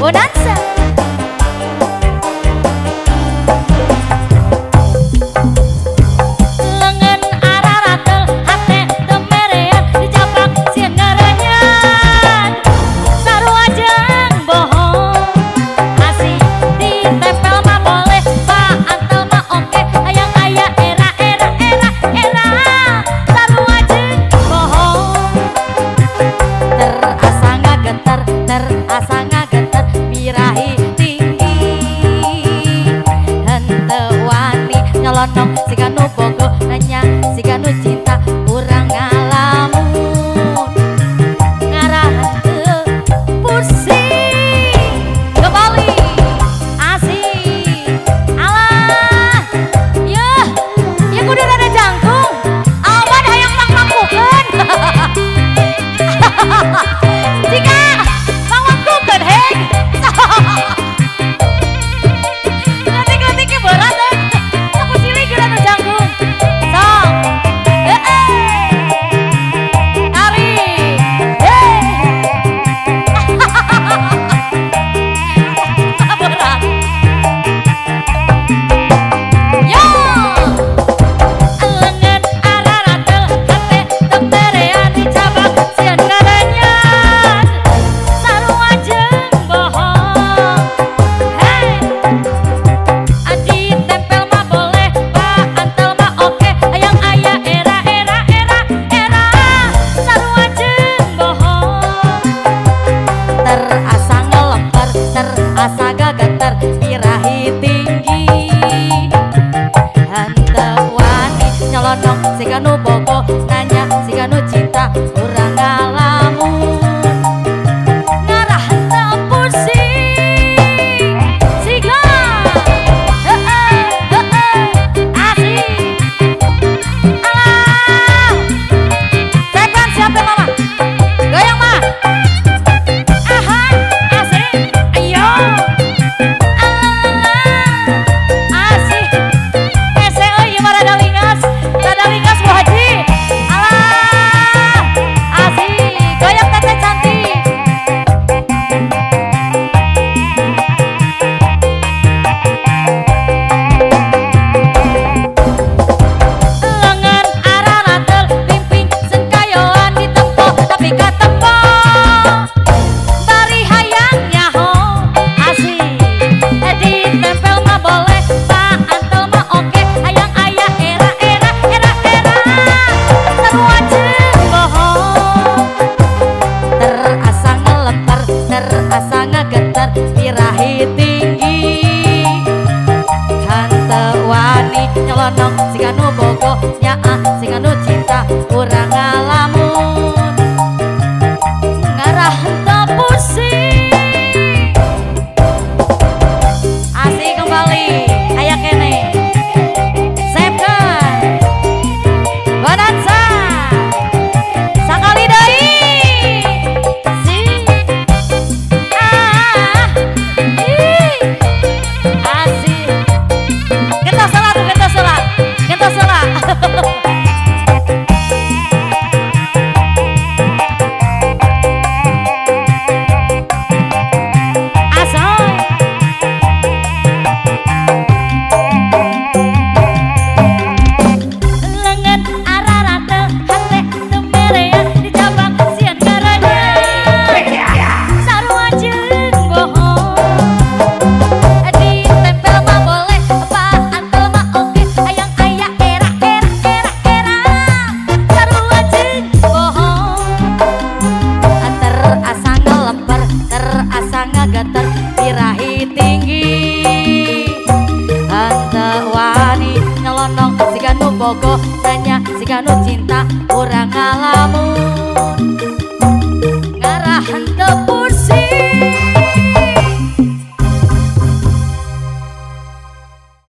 Bonanza. Lengan araratel hate temerean dijabak sieun ngaranyan. Sarua jeung bohong asih ditempel mah boleh paantel mah oke hayang aya era sarua jeung bohong terasa ngageter birahi tinggi henteu wani nyelonong siga nu bogo nanya siga nu cinta urang ngalamun ngarahan pusing kembali asik alah yeuh ya kudu rada jangkung awan hayang mangmangkukeun jika mangmangkukeun heng letik-letiknya berat deh aku silih geura nu jangkung sok tarik berat yo lengan araratel hate temerean dijabak sieun ngaranyan sarua jeung bohong hey adi tempel mah boleh paantel mah oke hayang aya era sarua jeung bohong terasa ngelemper terasa gageter birahi tinggi henteu wani nyelonong siga nu bogo nanya siga nu cinta urang ngalamun ngarahan teu pusing siga asik alah cepan siapa mama goyang mah ahai asik ayo asik ese euy mah rada lingas Bu Haji alah asik goyang teteh cantik lengan araratel pimping sengkayoan ditempo tapi katempo bari hayang nyaho asik ditempel mah boleh paantel mah oke hayang aya era sarua jeung bohong terasa ngelemper terasa ngageter birahi tinggi henteu wani nyelonong siga nu bogo nyaah siga nu cinta urang ngalamun ngarahan teu pusing asik kembali aya kene sepkeun bonanza sakali deui asik gentos salah asoy lengan araratel hate temerean dijabak sieun ngaranyan sarua jeung bohong ditempel mah boleh paantel mah oke hayang aya era sarua jeung bohong terasa ngelemper terasa ngageter birahi tinggi henteu wani nyelonong siga nu bogo nanya siga nu cinta urang ngalamun